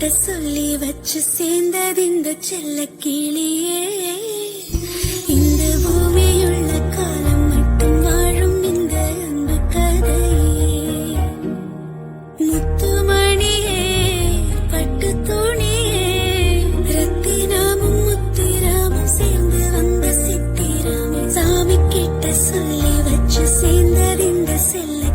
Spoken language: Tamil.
கிட்ட சொல்லி வச்சு சேர்ந்தது இந்த செல்ல கிளியே. இந்த பூமியுள்ள காலம் மட்டும் வாழும் இந்த அன்பு கதையே. முத்துமணியே பட்டு துணியே ரத்தினமும் முத்திராமும் சேர்ந்து வந்த சித்திராமும் சாமி கிட்ட சொல்லி வச்சு சேர்ந்தது இந்த செல்ல